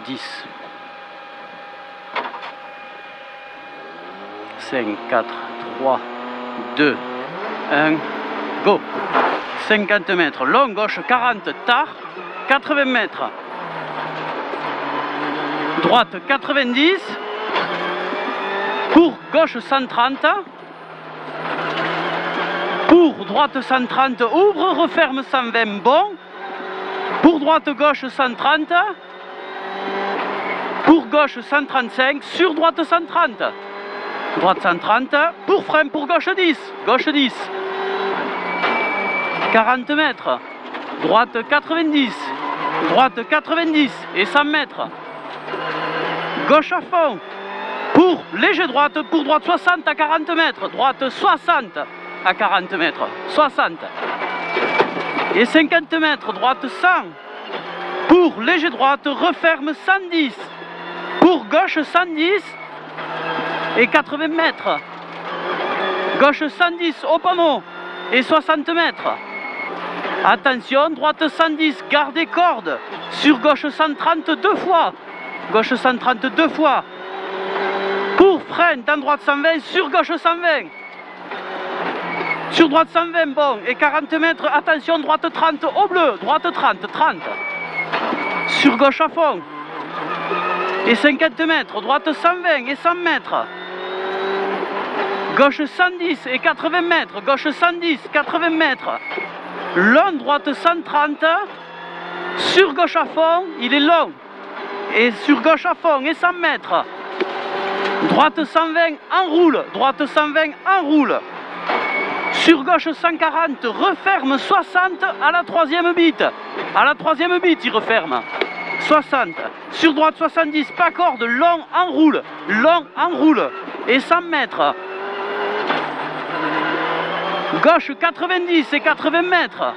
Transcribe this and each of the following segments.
10, 5, 4, 3, 2, 1, go. 50 mètres, long, gauche 40, tard, 80 mètres. Droite 90, pour gauche 130, pour droite 130, ouvre, referme 120, bon, pour droite gauche 130, pour gauche 135, sur droite 130, droite 130, pour frein pour gauche 10, gauche 10, 40 mètres, droite 90, droite 90 et 100 mètres, gauche à fond, pour léger droite, pour droite 60 à 40 mètres, droite 60 à 40 mètres, 60 et 50 mètres, droite 100, pour léger droite, referme 110, pour gauche 110 et 80 mètres, gauche 110 au panneau et 60 mètres. Attention, droite 110, gardez corde, sur gauche 130 deux fois, gauche 130 deux fois, pour frein, dans droite 120, sur gauche 120, sur droite 120, bon, et 40 mètres, attention, droite 30 au bleu, droite 30, 30, sur gauche à fond, et 50 mètres, droite 120 et 100 mètres, gauche 110 et 80 mètres, gauche 110, 80 mètres, long, droite 130, sur gauche à fond, il est long, et sur gauche à fond et 100 mètres, droite 120, enroule, droite 120, enroule, sur gauche 140, referme 60 à la troisième bite, à la troisième bite il referme, 60, sur droite 70, pas corde, long, enroule, et 100 mètres, gauche 90 et 80 mètres,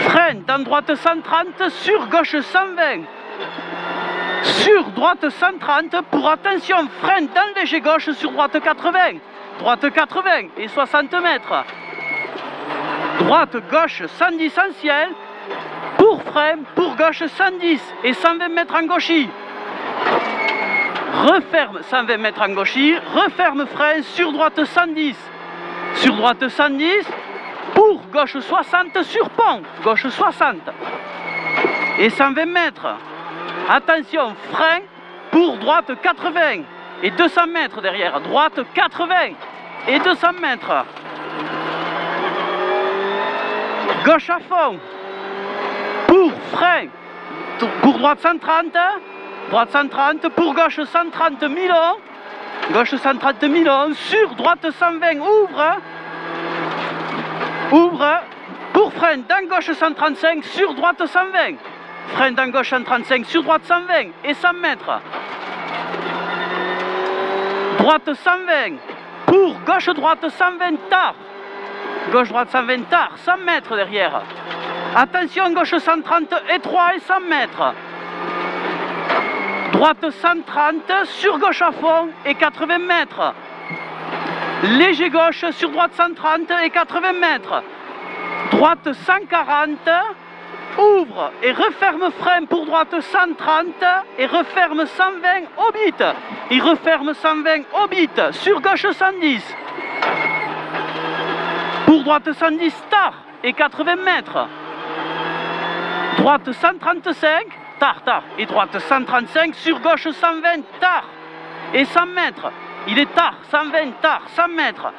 frein dans droite 130, sur gauche 120, sur droite 130, pour attention, frein dans léger gauche sur droite 80, droite 80 et 60 mètres, droite gauche 110 en ciel, pour frein, pour gauche 110 et 120 mètres en gauchis, referme 120 mètres en gauchis, referme frein, sur droite 110, sur droite 110, pour gauche 60 sur pont, gauche 60 et 120 mètres. Attention, frein pour droite 80 et 200 mètres derrière, droite 80 et 200 mètres. Gauche à fond, pour frein, pour droite 130, pour gauche 130 Milon, gauche 130 Milon, sur droite 120, ouvre, pour frein dans gauche 135, sur droite 120, frein dans gauche 135, sur droite 120 et 100 mètres, droite 120, pour gauche droite 120 tard, gauche droite 120 tard, 100 mètres derrière, attention gauche 130 étroit et 100 mètres, droite 130, sur gauche à fond et 80 mètres, léger gauche sur droite 130 et 80 mètres, droite 140, ouvre et referme frein pour droite 130 et referme 120 au bit, il referme 120 au bit, sur gauche 110, pour droite 110 tard et 80 mètres, droite 135, tard, et droite 135, sur gauche 120 tard et 100 mètres, il est tard, 120 tard, 100 mètres,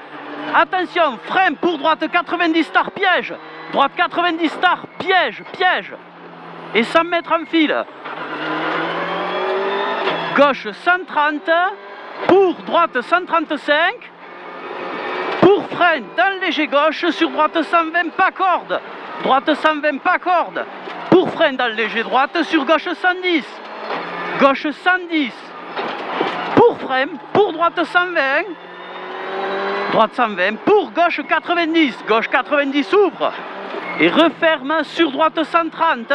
attention, frein pour droite 90 tard, piège, droite 90 tard, piège, et 100 mètres en fil, gauche 130, pour droite 135, pour frein dans léger gauche, sur droite 120 pas corde, droite 120 pas corde, pour frein dans léger droite, sur gauche 110, gauche 110, pour frein, pour droite 120, droite 120, pour gauche 90, gauche 90 ouvre, et referme sur droite 130,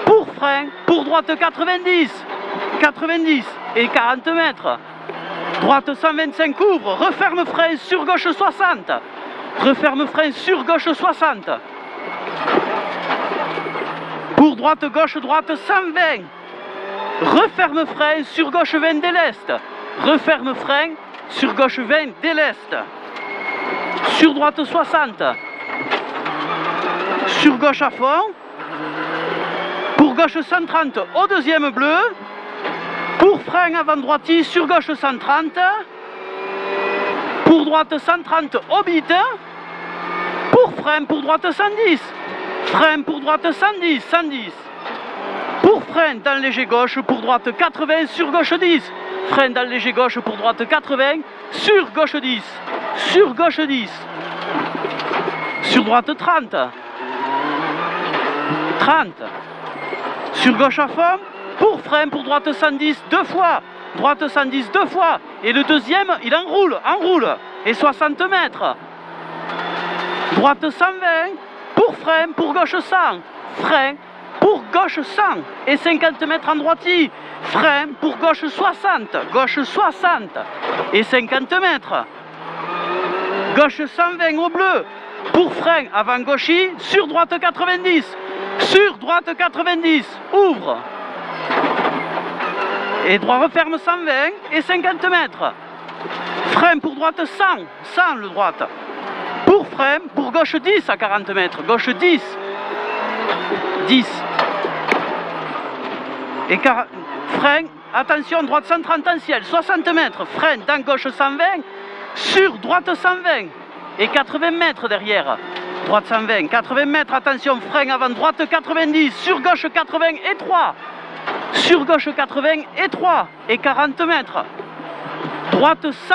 pour frein, pour droite 90 et 40 mètres, droite 125 ouvre, referme frein sur gauche 60, referme frein sur gauche 60, Pour droite, gauche, droite, 120. Referme frein, sur gauche 20 dès l'est. Referme frein, sur gauche 20 dès l'est. Sur droite 60. Sur gauche à fond. Pour gauche 130 au deuxième bleu. Pour frein avant droiti, sur gauche 130. Pour droite 130 au bit. Pour frein pour droite 110. Frein pour droite 110, 110. Pour frein dans léger gauche, pour droite 80, sur gauche 10. Frein dans léger gauche, pour droite 80, sur gauche 10. Sur gauche 10. Sur droite 30. 30. Sur gauche à fond. Pour frein, pour droite 110, deux fois. Droite 110, deux fois. Et le deuxième, il enroule. Et 60 mètres. Droite 120. Pour frein, pour gauche 100. Frein. Pour gauche 100 et 50 mètres en droiti. Frein pour gauche 60. Gauche 60 et 50 mètres. Gauche 120 au bleu. Pour frein avant gauchi. Sur droite 90. Sur droite 90. Ouvre. Et droit referme 120 et 50 mètres. Frein pour droite 100. 100 le droite. Pour frein pour gauche 10 à 40 mètres. Gauche 10. 10. Et frein, attention, droite 130 en ciel, 60 mètres, frein dans gauche 120, sur droite 120 et 80 mètres derrière. Droite 120, 80 mètres, attention, frein avant droite 90, sur gauche 80 et 3. Sur gauche 80 et 3 et 40 mètres. Droite 100,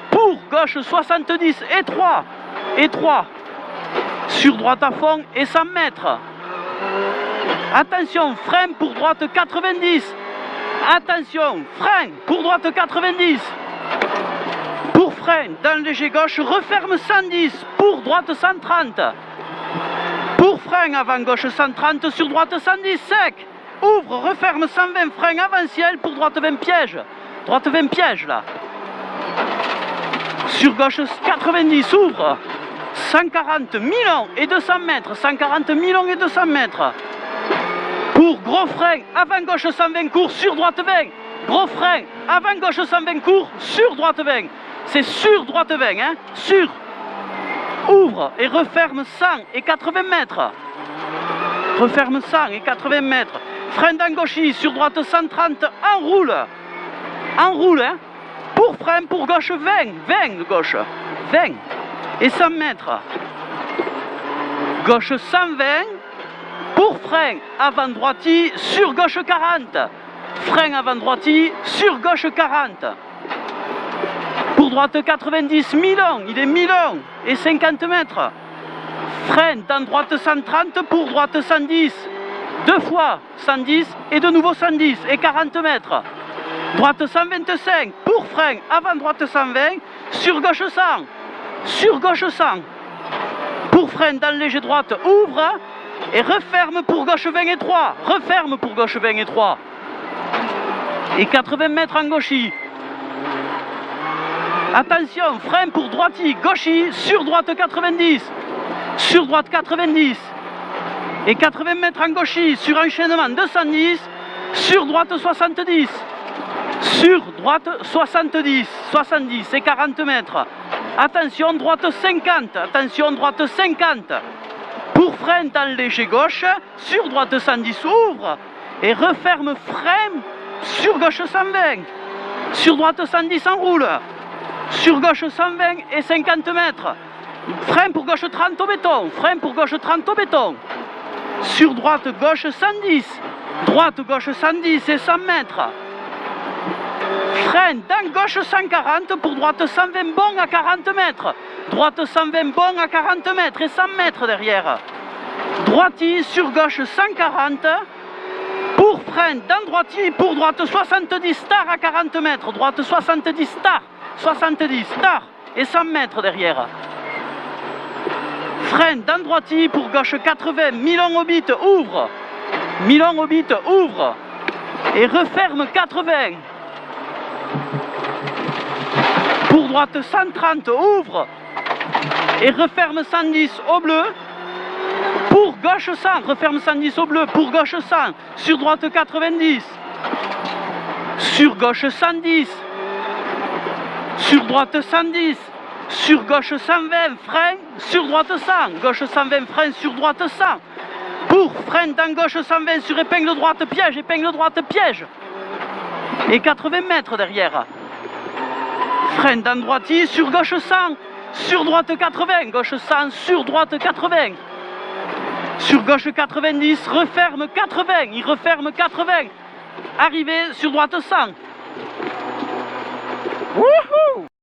pour gauche 70 et 3 et 3. Sur droite à fond et 100 mètres. Attention, frein pour droite 90. Attention, frein pour droite 90. Pour frein dans léger gauche, referme 110. Pour droite 130. Pour frein avant gauche 130, sur droite 110 sec. Ouvre, referme 120, frein avant ciel, pour droite 20 pièges. Droite 20 pièges là. Sur gauche 90, ouvre. 140 Milan et 200 mètres. 140 Milan et 200 mètres. Pour gros frein, avant gauche 120 court, sur droite 20. Gros frein, avant gauche 120 court, sur droite 20. C'est sur droite 20, hein. Sur. Ouvre et referme 100 et 80 mètres. Referme 100 et 80 mètres. Frein d'engauchis, sur droite 130, enroule. Enroule, hein. Pour frein, pour gauche 20. 20 de gauche. 20 et 100 mètres. Gauche 120. Pour frein avant droiti, sur gauche 40. Frein avant droiti, sur gauche 40. Pour droite 90, Milan, il est Milan et 50 mètres. Frein dans droite 130, pour droite 110. Deux fois 110 et de nouveau 110 et 40 mètres. Droite 125, pour frein avant droite 120, sur gauche 100. Sur gauche 100. Pour frein dans léger droite, ouvre. Et referme pour gauche 20 et 3. Referme pour gauche 20 et 3. Et 80 mètres en gauchi. Attention, frein pour droiti, gauchi, sur droite 90. Sur droite 90. Et 80 mètres en gauchi, sur enchaînement 210. Sur droite 70. Sur droite 70. 70 et 40 mètres. Attention, droite 50. Attention, droite 50. Pour frein dans léger gauche, sur droite 110, ouvre et referme frein sur gauche 120. Sur droite 110, enroule. Sur gauche 120 et 50 mètres. Frein pour gauche 30 au béton. Frein pour gauche 30 au béton. Sur droite gauche 110. Droite gauche 110 et 100 mètres. Frein dans gauche 140, pour droite 120 bon à 40 mètres. Droite 120 bon à 40 mètres et 100 mètres derrière. Droiti sur gauche 140. Pour frein dans droiti, pour droite 70 star à 40 mètres. Droite 70 star. 70 star et 100 mètres derrière. Frein dans droiti, pour gauche 80. Milan au bit, ouvre. Milan au bit, ouvre. Et referme 80. Pour droite 130, ouvre et referme 110 au bleu. Pour gauche 100, referme 110 au bleu, pour gauche 100, sur droite 90, sur gauche 110, sur droite 110, sur gauche 120, frein, sur droite 100, gauche 120, frein, sur droite 100, pour, frein dans gauche 120, sur épingle droite, piège, et 80 mètres derrière, frein dans droitier, sur gauche 100, sur droite 80, gauche 100, sur droite 80, sur gauche 90, referme 80, il referme 80, arrivé sur droite 100. Wouhou!